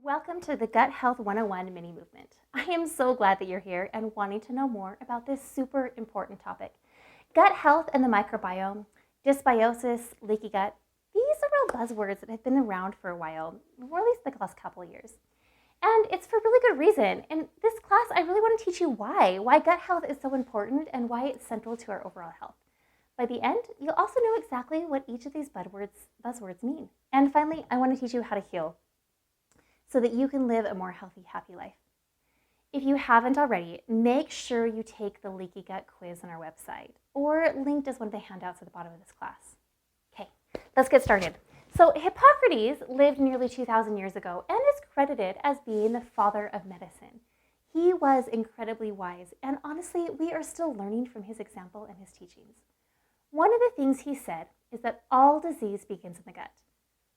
Welcome to the Gut Health 101 mini movement. I am so glad that you're here and wanting to know more about this super important topic. Gut health and the microbiome, dysbiosis, leaky gut, these are real buzzwords that have been around for a while, or at least the last couple of years. And it's for really good reason. In this class, I really want to teach you why gut health is so important and why it's central to our overall health. By the end, you'll also know exactly what each of these buzzwords mean. And finally, I want to teach you how to heal so that you can live a more healthy, happy life. If you haven't already, make sure you take the leaky gut quiz on our website or linked as one of the handouts at the bottom of this class. Okay, let's get started. So Hippocrates lived nearly 2,000 years ago and is credited as being the father of medicine. He was incredibly wise, and honestly, we are still learning from his example and his teachings. One of the things he said is that all disease begins in the gut.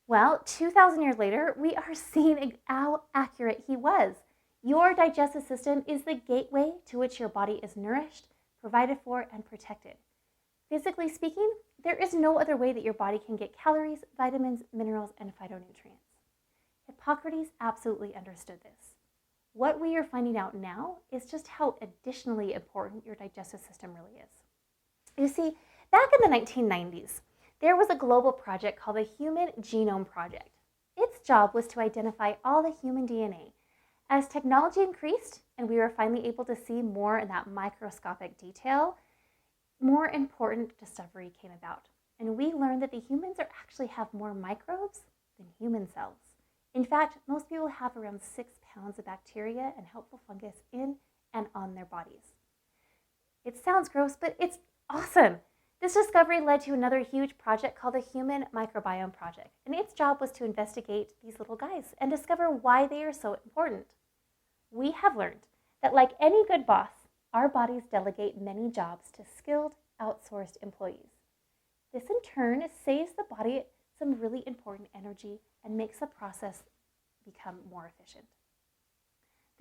Well, 2,000 years later, we are seeing how accurate he was. Your digestive system is the gateway to which your body is nourished, provided for, and protected. Physically speaking, there is no other way that your body can get calories, vitamins, minerals, and phytonutrients. Hippocrates absolutely understood this. What we are finding out now is just how additionally important your digestive system really is. You see, back in the 1990s, there was a global project called the Human Genome Project. Its job was to identify all the human DNA. As technology increased and we were finally able to see more in that microscopic detail, more important discovery came about. And we learned that the humans actually have more microbes than human cells. In fact, most people have around 6 pounds of bacteria and helpful fungus in and on their bodies. It sounds gross, but it's awesome. This discovery led to another huge project called the Human Microbiome Project, and its job was to investigate these little guys and discover why they are so important. We have learned that, like any good boss, our bodies delegate many jobs to skilled, outsourced employees. This in turn saves the body some really important energy and makes the process become more efficient.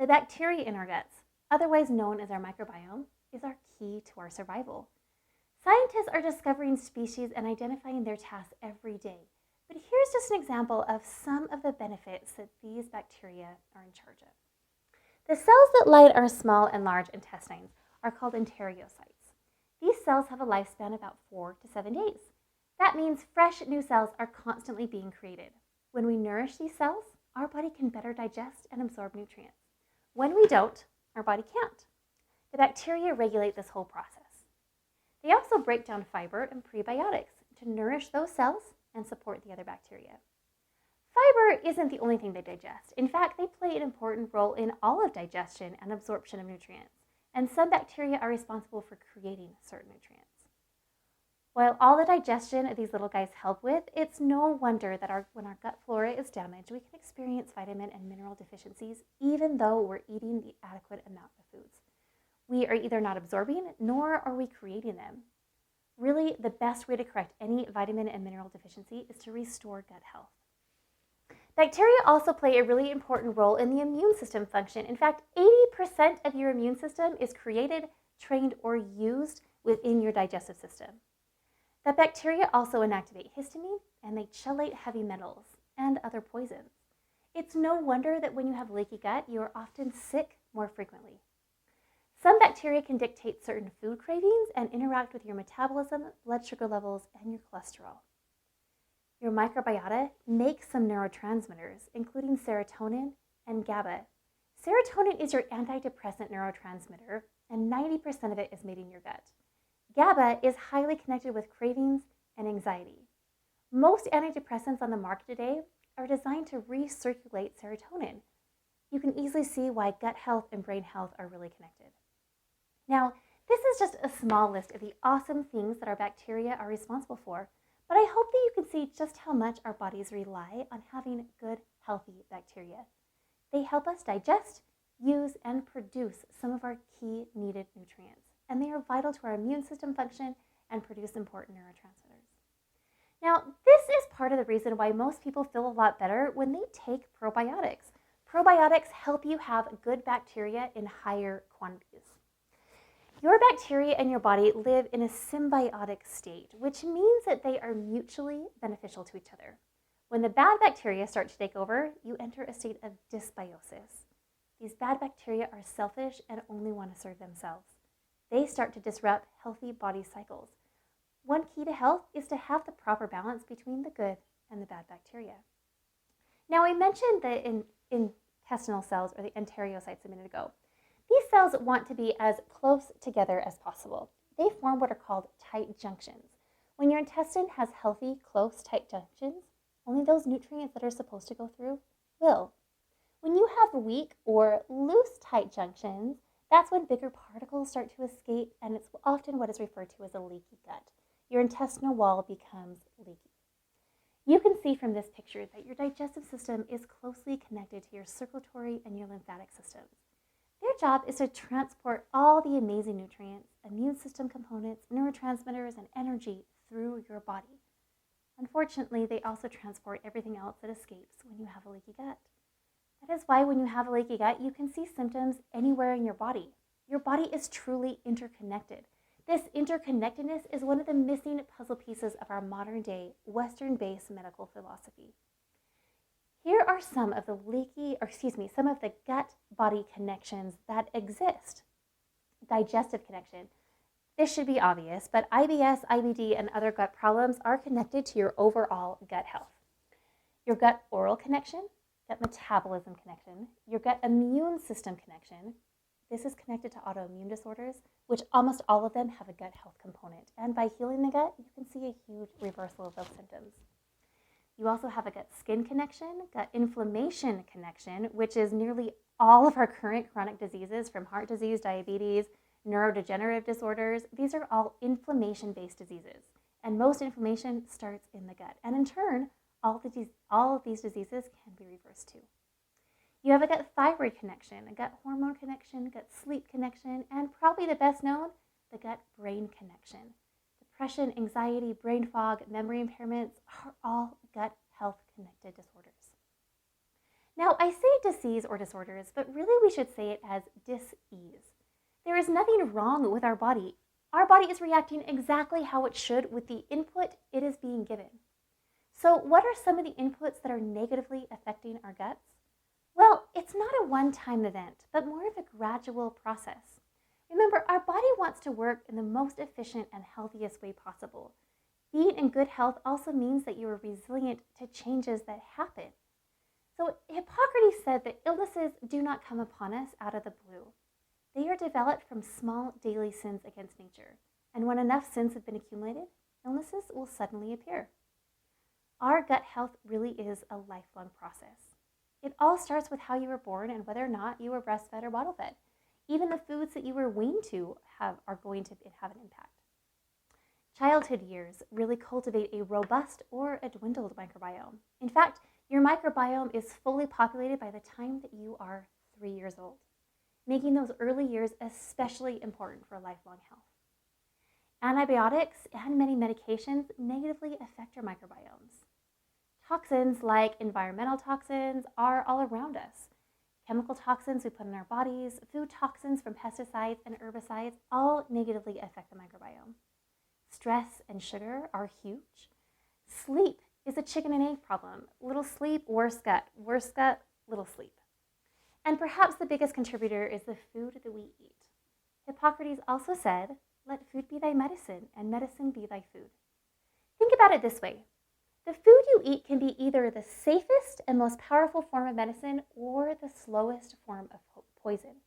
The bacteria in our guts, otherwise known as our microbiome, is our key to our survival. Scientists are discovering species and identifying their tasks every day. But here's just an example of some of the benefits that these bacteria are in charge of. The cells that line our small and large intestines are called enterocytes. These cells have a lifespan of about 4 to 7 days. That means fresh new cells are constantly being created. When we nourish these cells, our body can better digest and absorb nutrients. When we don't, our body can't. The bacteria regulate this whole process. They also break down fiber and prebiotics to nourish those cells and support the other bacteria. Fiber isn't the only thing they digest. In fact, they play an important role in all of digestion and absorption of nutrients, and some bacteria are responsible for creating certain nutrients. While all the digestion of these little guys help with, it's no wonder that when our gut flora is damaged, we can experience vitamin and mineral deficiencies even though we're eating the adequate amount of foods. We are either not absorbing nor are we creating them. Really, the best way to correct any vitamin and mineral deficiency is to restore gut health. Bacteria also play a really important role in the immune system function. In fact, 80% of your immune system is created, trained, or used within your digestive system. The bacteria also inactivate histamine, and they chelate heavy metals and other poisons. It's no wonder that when you have leaky gut, you are often sick more frequently. Some bacteria can dictate certain food cravings and interact with your metabolism, blood sugar levels, and your cholesterol. Your microbiota makes some neurotransmitters, including serotonin and GABA. Serotonin is your antidepressant neurotransmitter, and 90% of it is made in your gut. GABA is highly connected with cravings and anxiety. Most antidepressants on the market today are designed to recirculate serotonin. You can easily see why gut health and brain health are really connected. Now, this is just a small list of the awesome things that our bacteria are responsible for, but I hope that you can see just how much our bodies rely on having good, healthy bacteria. They help us digest, use, and produce some of our key needed nutrients, and they are vital to our immune system function and produce important neurotransmitters. Now, this is part of the reason why most people feel a lot better when they take probiotics. Probiotics help you have good bacteria in higher quantities. Your bacteria and your body live in a symbiotic state, which means that they are mutually beneficial to each other. When the bad bacteria start to take over, you enter a state of dysbiosis. These bad bacteria are selfish and only want to serve themselves. They start to disrupt healthy body cycles. One key to health is to have the proper balance between the good and the bad bacteria. Now, I mentioned the intestinal cells, or the enterocytes, a minute ago. These cells want to be as close together as possible. They form what are called tight junctions. When your intestine has healthy, close, tight junctions, only those nutrients that are supposed to go through will. When you have weak or loose tight junctions, that's when bigger particles start to escape, and it's often what is referred to as a leaky gut. Your intestinal wall becomes leaky. You can see from this picture that your digestive system is closely connected to your circulatory and your lymphatic systems. Their job is to transport all the amazing nutrients, immune system components, neurotransmitters, and energy through your body. Unfortunately, they also transport everything else that escapes when you have a leaky gut. That is why when you have a leaky gut, you can see symptoms anywhere in your body. Your body is truly interconnected. This interconnectedness is one of the missing puzzle pieces of our modern day Western-based medical philosophy. Here are some of the gut-body connections that exist. Digestive connection. This should be obvious, but IBS, IBD, and other gut problems are connected to your overall gut health. Your gut-oral connection, gut metabolism connection, your gut immune system connection. This is connected to autoimmune disorders, which almost all of them have a gut health component. And by healing the gut, you can see a huge reversal of those symptoms. You also have a gut skin connection, gut inflammation connection, which is nearly all of our current chronic diseases, from heart disease, diabetes, neurodegenerative disorders. These are all inflammation-based diseases. And most inflammation starts in the gut. And in turn, all of these diseases can be reversed too. You have a gut thyroid connection, a gut hormone connection, gut sleep connection, and probably the best known, the gut brain connection. Depression, anxiety, brain fog, memory impairments are all gut health connected disorders. Now, I say disease or disorders, but really we should say it as dis-ease. There is nothing wrong with our body. Our body is reacting exactly how it should with the input it is being given. So what are some of the inputs that are negatively affecting our guts? Well, it's not a one-time event, but more of a gradual process. Remember, our body wants to work in the most efficient and healthiest way possible. Being in good health also means that you are resilient to changes that happen. So Hippocrates said that illnesses do not come upon us out of the blue. They are developed from small daily sins against nature. And when enough sins have been accumulated, illnesses will suddenly appear. Our gut health really is a lifelong process. It all starts with how you were born and whether or not you were breastfed or bottle fed. Even the foods that you were weaned to are going to have an impact. Childhood years really cultivate a robust or a dwindled microbiome. In fact, your microbiome is fully populated by the time that you are 3 years old, making those early years especially important for lifelong health. Antibiotics and many medications negatively affect our microbiomes. Toxins like environmental toxins are all around us. Chemical toxins we put in our bodies, food toxins from pesticides and herbicides all negatively affect the microbiome. Stress and sugar are huge. Sleep is a chicken and egg problem. Little sleep, worse gut, little sleep. And perhaps the biggest contributor is the food that we eat. Hippocrates also said, "Let food be thy medicine, and medicine be thy food." Think about it this way. The food you eat can be either the safest and most powerful form of medicine or the slowest form of poison.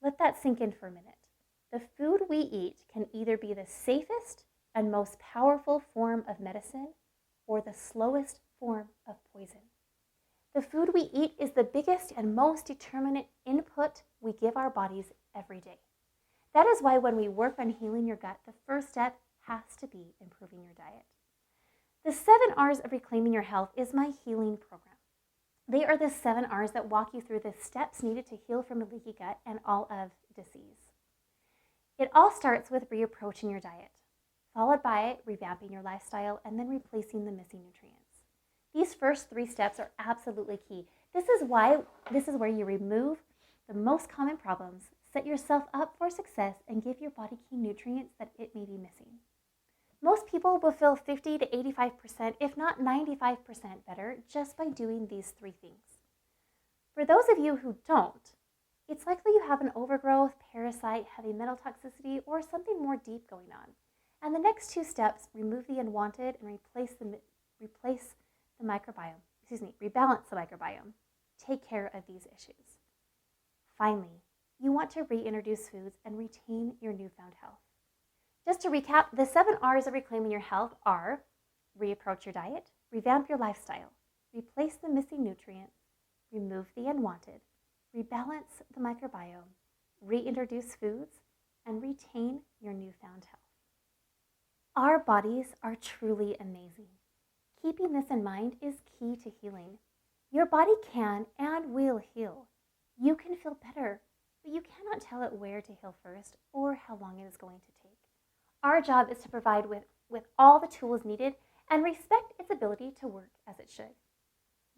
Let that sink in for a minute. The food we eat can either be the safest and most powerful form of medicine or the slowest form of poison. The food we eat is the biggest and most determinate input we give our bodies every day. That is why when we work on healing your gut, the first step has to be improving your diet. The 7 R's of Reclaiming Your Health is my healing program. They are the 7 R's that walk you through the steps needed to heal from a leaky gut and all of disease. It all starts with reapproaching your diet, followed by revamping your lifestyle and then replacing the missing nutrients. These first 3 steps are absolutely key. This is where you remove the most common problems, set yourself up for success, and give your body key nutrients that it may be missing. Most people will feel 50 to 85%, if not 95% better just by doing these three things. For those of you who don't, it's likely you have an overgrowth, parasite, heavy metal toxicity, or something more deep going on. And the next two steps, remove the unwanted and rebalance the microbiome, take care of these issues. Finally, you want to reintroduce foods and retain your newfound health. Just to recap, the 7 R's of reclaiming your health are reapproach your diet, revamp your lifestyle, replace the missing nutrients, remove the unwanted, rebalance the microbiome, reintroduce foods, and retain your newfound health. Our bodies are truly amazing. Keeping this in mind is key to healing. Your body can and will heal. You can feel better, but you cannot tell it where to heal first or how long it is going to take. Our job is to provide with all the tools needed and respect its ability to work as it should.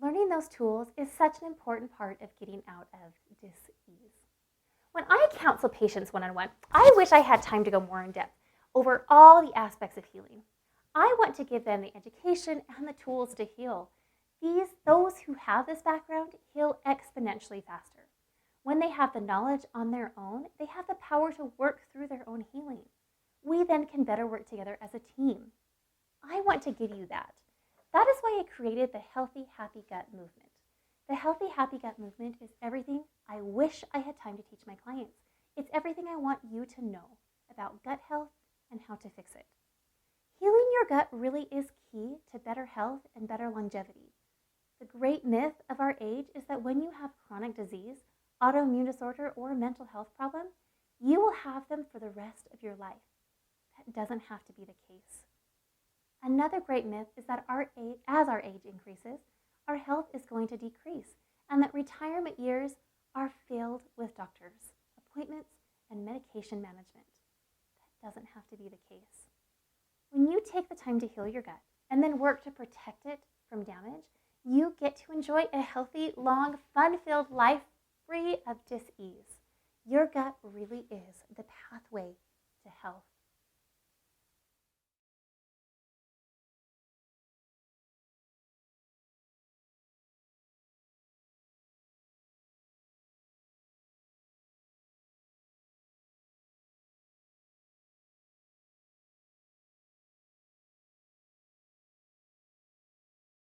Learning those tools is such an important part of getting out of dis-ease. When I counsel patients one-on-one, I wish I had time to go more in depth over all the aspects of healing. I want to give them the education and the tools to heal. Those who have this background heal exponentially faster. When they have the knowledge on their own, they have the power to work through their own healing. We then can better work together as a team. I want to give you that. That is why I created the Healthy Happy Gut movement. The Healthy Happy Gut movement is everything I wish I had time to teach my clients. It's everything I want you to know about gut health and how to fix it. Healing your gut really is key to better health and better longevity. The great myth of our age is that when you have chronic disease, autoimmune disorder, or a mental health problem, you will have them for the rest of your life. That doesn't have to be the case. Another great myth is that as our age increases, our health is going to decrease, and that retirement years are filled with doctors, appointments, and medication management. That doesn't have to be the case. When you take the time to heal your gut and then work to protect it from damage, you get to enjoy a healthy, long, fun-filled life free of dis-ease. Your gut really is the pathway to health.